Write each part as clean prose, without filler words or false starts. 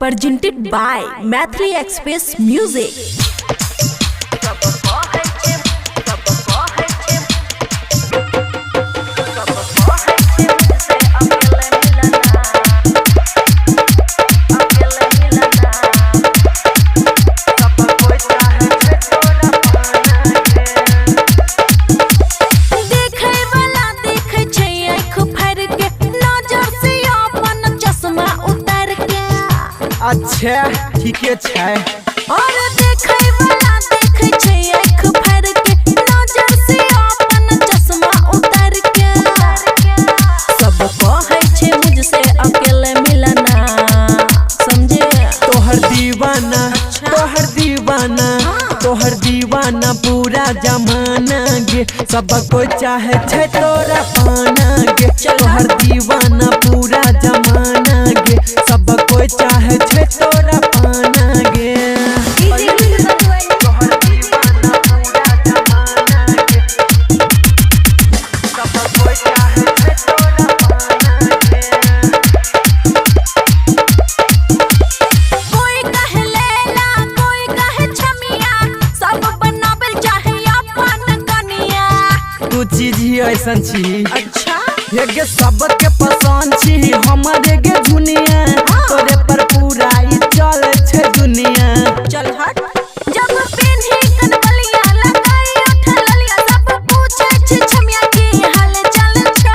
presented by Mathli Express Music. अच्छा ठीके छै और देखै वाला देखै छै आँख फाड़ के नजर से अपन चश्मा उतार के सब कहै छै मुझसे अकेले मिलना समझे तोहर दीवाना तोहर दीवाना पूरा जमाना गे सब कोई चाहे छै तोरा पाना गे तोहर दीवाना पूरा जमाना गे सब कोई चाहे छै तोरा पाना गे चीज ही ऐसा छी अच्छा ये सबके पसंद छी हमारे गे दुनिया तोरे पर पूरा ई चल छै दुनिया चल हट जब पेन्ही कनबलिया लगाई उठ ललिया सब पूछे छै छमिया की हाल चाल छ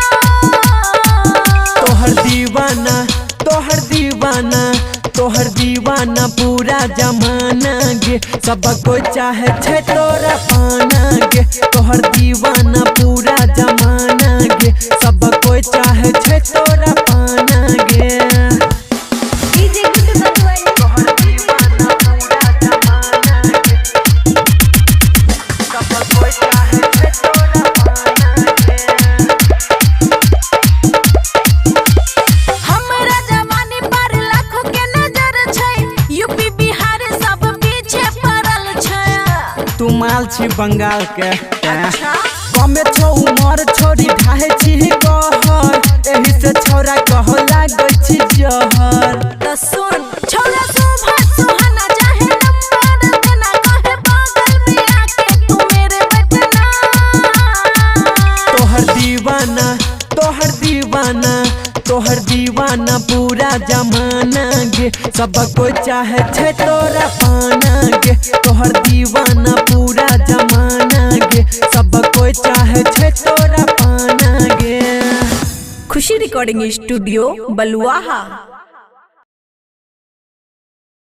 तोहर दीवाना पूरा जमाना गे सब कोई चाहे छै तोरा पाना गे तोहर दीवाना पूरा जमाना गे सब कोई चाहे छै तोरा पाना गे तू माल छी बंगाल के कमे छौ उमर छोड़ी ढाहे छी कहर एही से छौरा कह लागै छी जहर त सुन छौरा शोभा सुहाना चाहे नंबर देना कहे बगल में आके तू मेरे बजना तोहर दीवाना पूरा जमाना गे सब कोई चाहे छै तोरा पाना गे तोहर दीवाना पूरा जमाना गे सब कोई चाहे छै तोरा पाना गे खुशी रिकॉर्डिंग स्टूडियो बलुआहा।